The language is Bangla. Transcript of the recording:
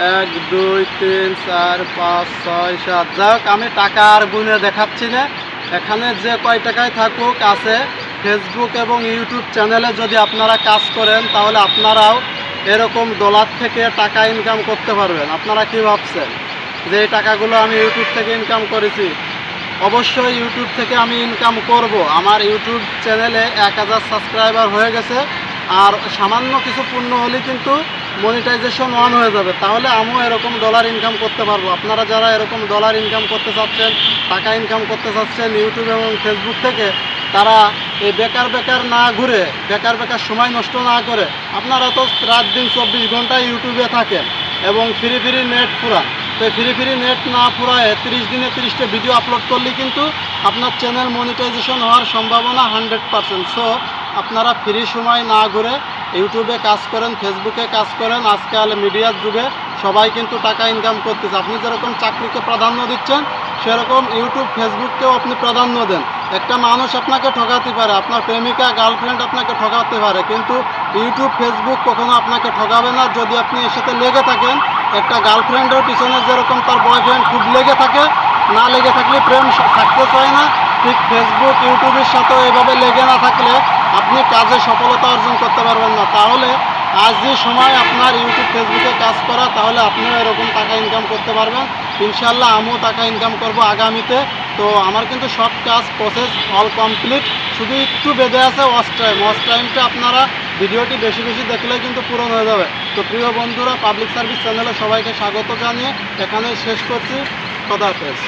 1 2 3 4 5 6 7। যাক, আমি টাকা আর গুনে দেখাচ্ছি না। এখানে যে কয় টাকায় থাকুক আছে, ফেসবুক এবং ইউটিউব চ্যানেলে যদি আপনারা কাজ করেন তাহলে আপনারাও এরকম ডলার থেকে টাকা ইনকাম করতে পারবেন। আপনারা কি ভাবছেন যে এই টাকাগুলো আমি ইউটিউব থেকে ইনকাম করেছি? অবশ্যই ইউটিউব থেকে আমি ইনকাম করব। আমার ইউটিউব চ্যানেলে 1000 সাবস্ক্রাইবার হয়ে গেছে, আর সামান্য কিছু পূর্ণ হলেই কিন্তু মনিটাইজেশন অন হয়ে যাবে। তাহলে আমিও এরকম ডলার ইনকাম করতে পারবো। আপনারা যারা এরকম ডলার ইনকাম করতে চাচ্ছেন, টাকা ইনকাম করতে চাচ্ছেন ইউটিউব এবং ফেসবুক থেকে, তারা এই বেকার না ঘুরে, বেকার সময় নষ্ট না করে, আপনারা তো রাত দিন 24 ঘন্টা ইউটিউবে থাকেন এবং ফ্রি নেট ফুরান। তো ফ্রি নেট না ফুরায় 30 দিনে 30টা ভিডিও আপলোড করলে কিন্তু আপনার চ্যানেল মনিটাইজেশন হওয়ার সম্ভাবনা 100%। সো আপনারা ফ্রি সময় না ঘুরে ইউটিউবে কাজ করেন, ফেসবুকে কাজ করেন। আজকাল মিডিয়ার যুগে সবাই কিন্তু টাকা ইনকাম করতেছে। আপনি যেরকম চাকরিকে প্রাধান্য দিচ্ছেন, সেরকম ইউটিউব ফেসবুককেও আপনি প্রাধান্য দেন। একটা মানুষ আপনাকে ঠকাতে পারে, আপনার প্রেমিকা গার্লফ্রেন্ড আপনাকে ঠকাতে পারে, কিন্তু ইউটিউব ফেসবুক কখনো আপনাকে ঠকাবে না যদি আপনি এর সাথে লেগে থাকেন। একটা গার্লফ্রেন্ডের পিছনে যেরকম তার বয়ফ্রেন্ড খুব লেগে থাকে, না লেগে থাকলে প্রেম থাকতে চায় না, ঠিক ফেসবুক ইউটিউবের সাথেও এভাবে লেগে না থাকলে আপনি কাজে সফলতা অর্জন করতে পারবেন না। তাহলে আজ যে সময় আপনার ইউটিউব ফেসবুকে কাজ করা, তাহলে আপনিও এরকম টাকা ইনকাম করতে পারবেন। ইনশাল্লাহ আমিও টাকা ইনকাম করব আগামীতে। তো আমার কিন্তু সব কাজ প্রসেস অল কমপ্লিট, শুধু একটু বেঁধে আছে ওয়াচ টাইমটা আপনারা ভিডিওটি বেশি দেখলেই কিন্তু পূরণ হয়ে যাবে। তো প্রিয় বন্ধুরা, পাবলিক সার্ভিস চ্যানেলে সবাইকে স্বাগত জানিয়ে এখানে শেষ করছি। খোদা হাফেজ।